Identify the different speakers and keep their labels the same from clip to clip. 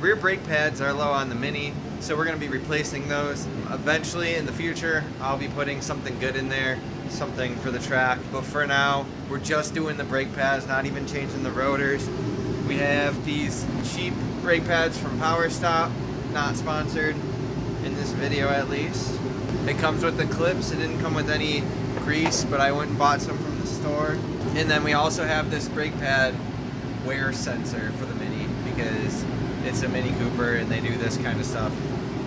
Speaker 1: rear brake pads are low on the Mini, so we're going to be replacing those. Eventually in the future, I'll be putting something good in there, something for the track. But for now, we're just doing the brake pads, not even changing the rotors. We have these cheap brake pads from Power Stop, not sponsored in this video at least. It comes with the clips. It didn't come with any grease, but I went and bought some from the store. And then we also have this brake pad wear sensor for the Mini because it's a Mini Cooper and they do this kind of stuff.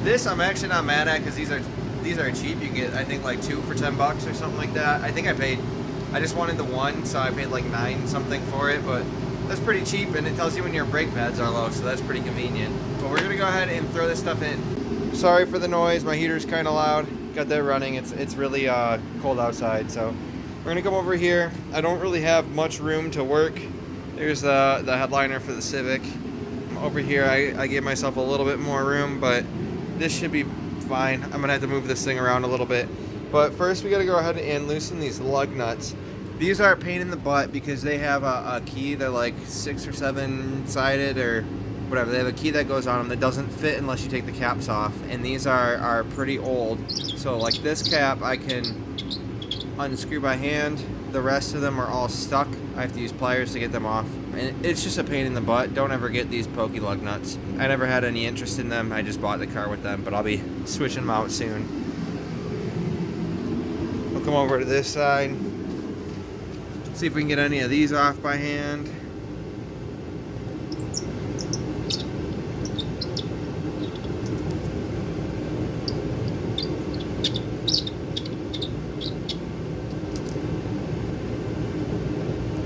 Speaker 1: This I'm actually not mad at because these are cheap. You can get, I think, like 2 for $10 or something like that. I just wanted the one, so I paid like 9 something for it, but that's pretty cheap, and it tells you when your brake pads are low, so that's pretty convenient. But we're gonna go ahead and throw this stuff in. Sorry for the noise, my heater's kind of loud. Got that running. It's really cold outside, so we're gonna come over here. I don't really have much room to work. There's the headliner for the Civic. Over here, I gave myself a little bit more room, but this should be fine. I'm gonna have to move this thing around a little bit. But first, we gotta go ahead and loosen these lug nuts. These are a pain in the butt because they have a key. They're like 6 or 7 sided or whatever. They have a key that goes on them that doesn't fit unless you take the caps off. And these are pretty old. So like this cap, I can unscrew by hand. The rest of them are all stuck. I have to use pliers to get them off. And it's just a pain in the butt. Don't ever get these pokey lug nuts. I never had any interest in them. I just bought the car with them, but I'll be switching them out soon. We'll come over to this side. See if we can get any of these off by hand.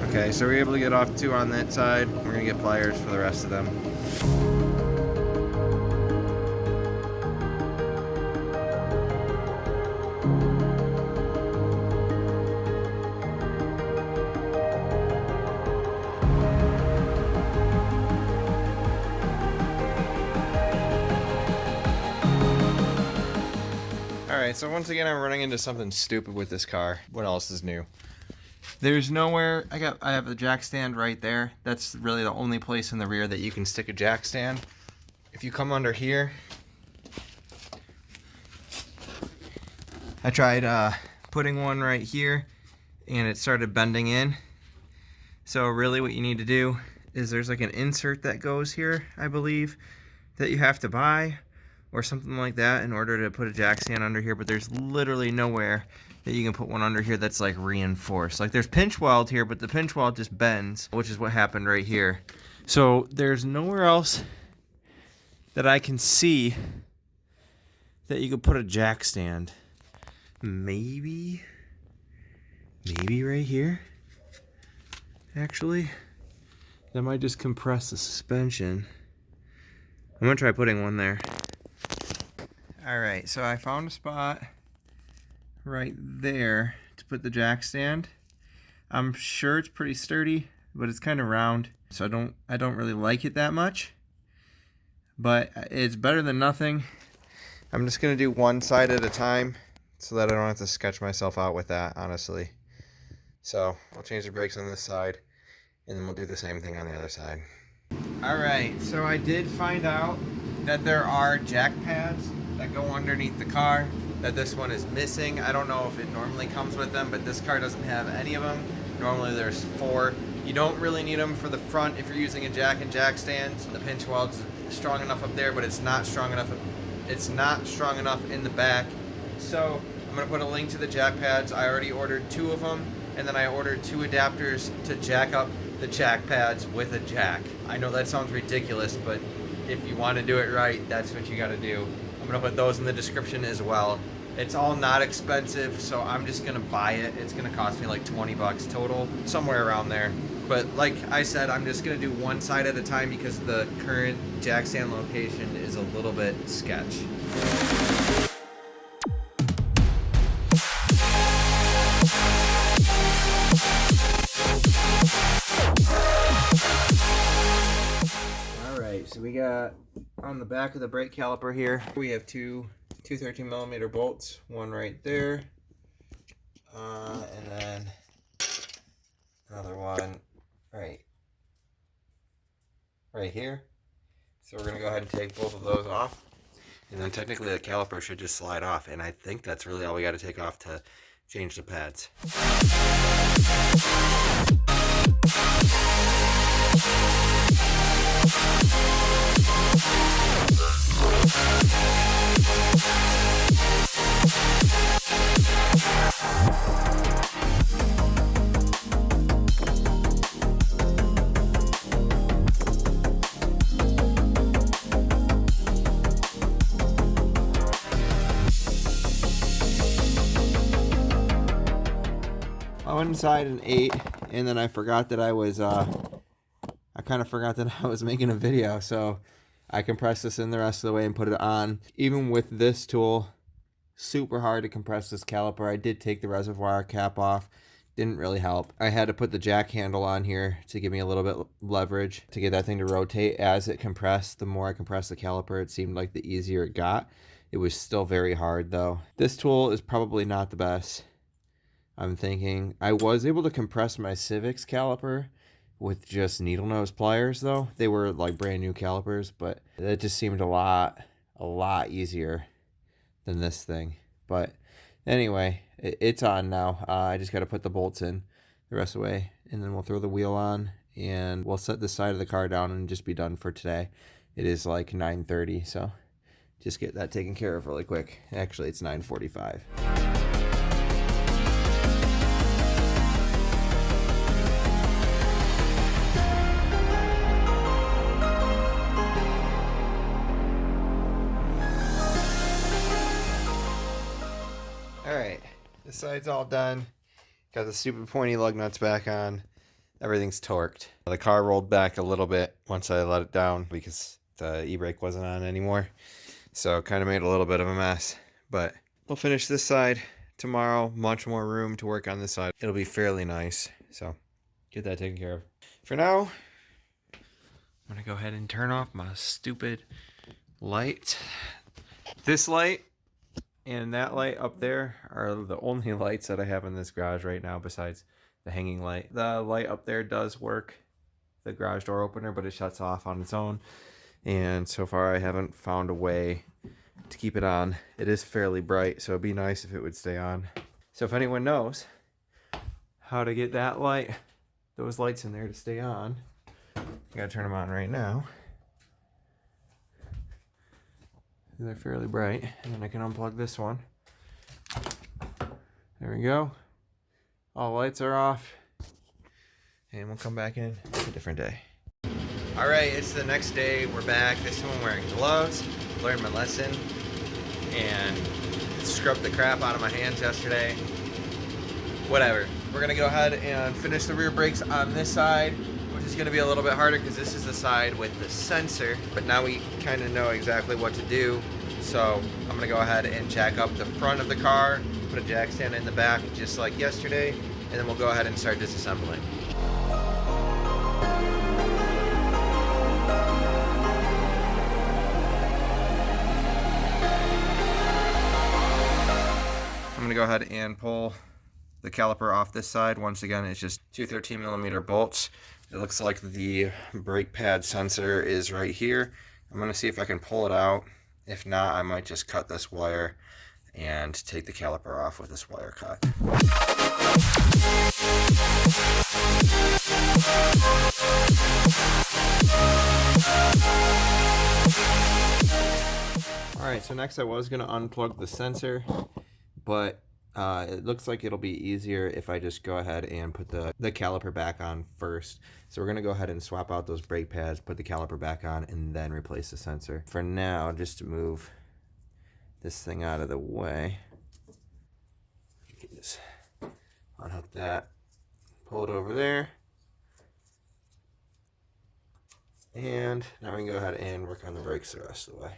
Speaker 1: Okay, so we're able to get off 2 on that side. We're gonna get pliers for the rest of them. Alright, so once again I'm running into something stupid with this car. What else is new? There's nowhere, I have the jack stand right there. That's really the only place in the rear that you can stick a jack stand. If you come under here, I tried putting one right here and it started bending in. So really what you need to do is there's like an insert that goes here, I believe, that you have to buy or something like that in order to put a jack stand under here, but there's literally nowhere that you can put one under here that's like reinforced. Like there's pinch weld here, but the pinch weld just bends, which is what happened right here. So there's nowhere else that I can see that you could put a jack stand. Maybe right here, actually. That might just compress the suspension. I'm gonna try putting one there. Alright, so I found a spot right there to put the jack stand. I'm sure it's pretty sturdy, but it's kind of round, so I don't really like it that much. But it's better than nothing. I'm just gonna do one side at a time so that I don't have to sketch myself out with that, honestly. So I'll change the brakes on this side and then we'll do the same thing on the other side. Alright, so I did find out that there are jack pads that go underneath the car, that this one is missing. I don't know if it normally comes with them, but this car doesn't have any of them. Normally there's 4. You don't really need them for the front if you're using a jack and jack stand. The pinch weld's strong enough up there, but it's not strong enough in the back. So I'm gonna put a link to the jack pads. I already ordered 2 of them, and then I ordered 2 adapters to jack up the jack pads with a jack. I know that sounds ridiculous, but if you want to do it right, that's what you got to do. I'm gonna put those in the description as well. It's all not expensive, so I'm just gonna buy it. It's gonna cost me like 20 bucks total, somewhere around there. But like I said, I'm just gonna do one side at a time because the current jack stand location is a little bit sketch. Alright, so we got on the back of the brake caliper here, we have two 13mm bolts, one right there, and then another one right here. So we're gonna go ahead and take both of those off. And then technically the caliper should just slide off. And I think that's really all we gotta take off to change the pads. I went inside and ate, and then I forgot that I kind of forgot that I was making a video, so I compressed this in the rest of the way and put it on. Even with this tool, super hard to compress this caliper. I did take the reservoir cap off. Didn't really help. I had to put the jack handle on here to give me a little bit leverage to get that thing to rotate as it compressed. The more I compressed the caliper, it seemed like the easier it got. It was still very hard though. This tool is probably not the best. I'm thinking I was able to compress my Civic's caliper with just needle nose pliers though. They were like brand new calipers, but that just seemed a lot easier than this thing. But anyway, it's on now. I just got to put the bolts in the rest of the way, and then we'll throw the wheel on and we'll set the side of the car down and just be done for today. It is like 9:30, so just get that taken care of really quick. Actually, it's 9:45. Alright, this side's all done. Got the stupid pointy lug nuts back on. Everything's torqued. The car rolled back a little bit once I let it down because the e-brake wasn't on anymore. So it kind of made a little bit of a mess. But we'll finish this side tomorrow. Much more room to work on this side. It'll be fairly nice. So get that taken care of. For now, I'm going to go ahead and turn off my stupid light. This light and that light up there are the only lights that I have in this garage right now besides the hanging light. The light up there does work, the garage door opener, but it shuts off on its own. And so far I haven't found a way to keep it on. It is fairly bright, so it'd be nice if it would stay on. So if anyone knows how to get that light, those lights in there to stay on, I gotta turn them on right now. They're fairly bright, and then I can unplug this one. There we go. All lights are off, and we'll come back in a different day. All right, it's the next day. We're back. This time I'm wearing gloves. Learned my lesson, and scrubbed the crap out of my hands yesterday. Whatever. We're gonna go ahead and finish the rear brakes on this side, which is gonna be a little bit harder because this is the side with the sensor, but now we kind of know exactly what to do. So I'm gonna go ahead and jack up the front of the car, put a jack stand in the back just like yesterday, and then we'll go ahead and start disassembling. I'm gonna go ahead and pull the caliper off this side. Once again, it's just two 13mm bolts. It looks like the brake pad sensor is right here. I'm gonna see if I can pull it out. If not, I might just cut this wire and take the caliper off with this wire cut. Alright, so next I was gonna unplug the sensor, but it looks like it'll be easier if I just go ahead and put the caliper back on first. So we're going to go ahead and swap out those brake pads, put the caliper back on, and then replace the sensor. For now, just to move this thing out of the way, you can just unhook that, pull it over there, and now we can go ahead and work on the brakes the rest of the way.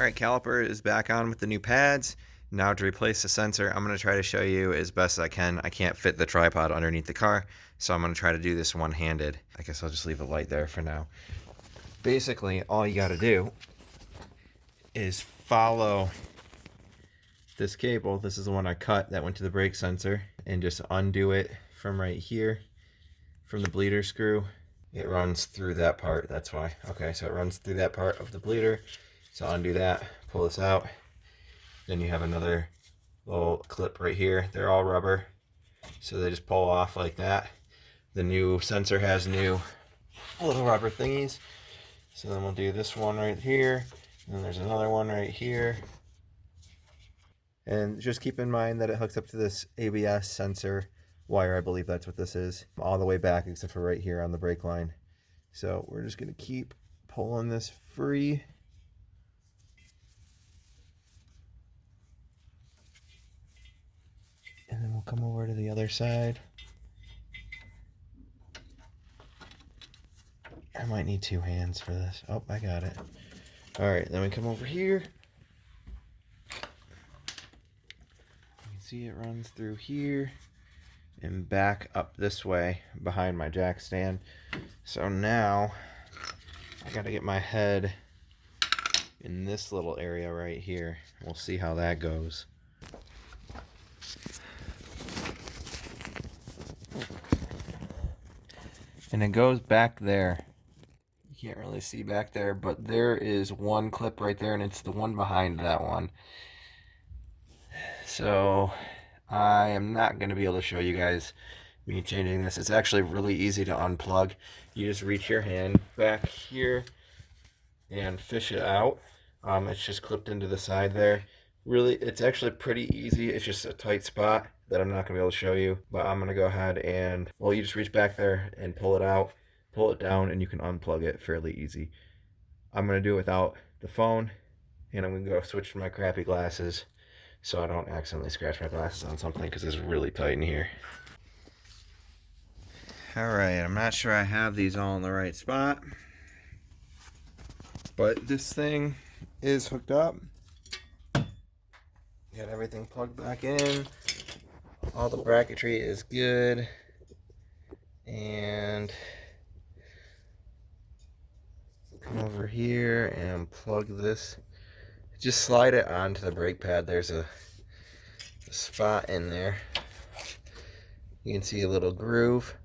Speaker 1: Alright, caliper is back on with the new pads. Now to replace the sensor, I'm going to try to show you as best as I can. I can't fit the tripod underneath the car, so I'm going to try to do this one-handed. I guess I'll just leave the light there for now. Basically, all you got to do is follow this cable. This is the one I cut that went to the brake sensor, and just undo it from right here, from the bleeder screw. It runs through that part, that's why. Okay, so it runs through that part of the bleeder. So undo that, pull this out. Then you have another little clip right here. They're all rubber, so they just pull off like that. The new sensor has new little rubber thingies. So then we'll do this one right here. And then there's another one right here. And just keep in mind that it hooks up to this ABS sensor wire. I believe that's what this is. All the way back except for right here on the brake line. So we're just gonna keep pulling this free. And then we'll come over to the other side. I might need two hands for this. Oh, I got it. Alright, then we come over here. You can see it runs through here and back up this way behind my jack stand. So now I gotta get my head in this little area right here. We'll see how that goes. And it goes back there. You can't really see back there, but there is one clip right there, and it's the one behind that one. So I am not going to be able to show you guys me changing this. It's actually really easy to unplug. You just reach your hand back here and fish it out. It's just clipped into the side there. Really, it's actually pretty easy. It's just a tight spot that I'm not going to be able to show you. But I'm going to go ahead and, well, you just reach back there and pull it out, pull it down, and you can unplug it fairly easy. I'm going to do it without the phone, and I'm going to go switch to my crappy glasses so I don't accidentally scratch my glasses on something because it's really tight in here. Alright, I'm not sure I have these all in the right spot, but this thing is hooked up. Got everything plugged back in. All the bracketry is good. And come over here and plug this. Just slide it onto the brake pad. There's a spot in there. You can see a little groove.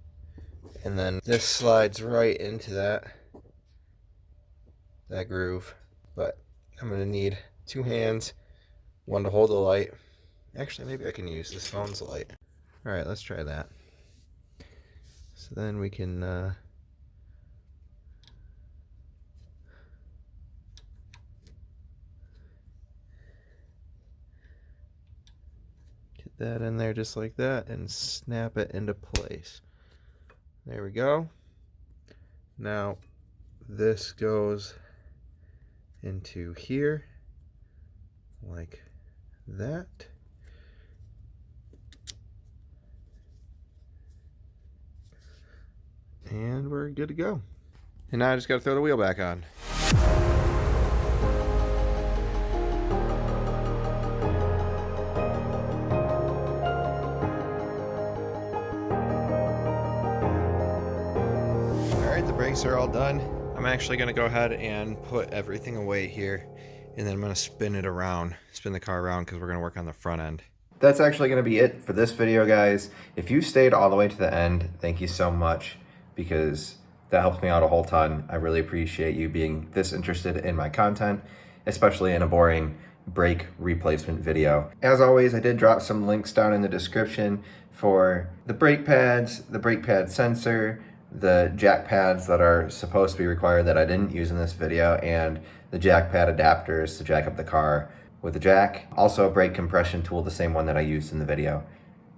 Speaker 1: And then this slides right into that groove. But I'm going to need two hands. One to hold the light. Actually, maybe I can use this phone's light. Alright, let's try that. So then we can get that in there just like that and snap it into place. There we go. Now this goes into here like that. And we're good to go. And now I just got to throw the wheel back on. Alright, the brakes are all done. I'm actually going to go ahead and put everything away here. And then I'm going to spin it around, spin the car around because we're going to work on the front end. That's actually going to be it for this video, guys. If you stayed all the way to the end, thank you so much because that helps me out a whole ton. I really appreciate you being this interested in my content, especially in a boring brake replacement video. As always, I did drop some links down in the description for the brake pads, the brake pad sensor, the jack pads that are supposed to be required that I didn't use in this video, and the jack pad adapters to jack up the car with the jack. Also a brake compression tool, the same one that I used in the video.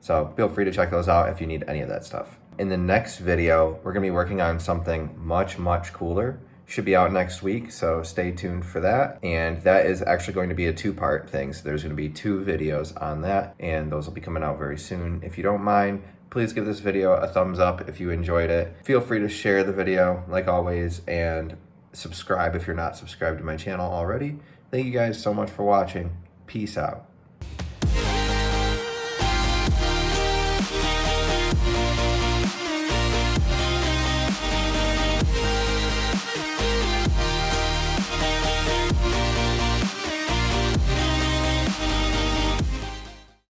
Speaker 1: So feel free to check those out if you need any of that stuff. In the next video, we're gonna be working on something much, much cooler. Should be out next week, so stay tuned for that. And that is actually going to be a two-part thing. So there's gonna be 2 videos on that, and those will be coming out very soon. If you don't mind, please give this video a thumbs up if you enjoyed it. Feel free to share the video, like always, and
Speaker 2: subscribe if you're not subscribed to my channel already. Thank you guys so much for watching. Peace out.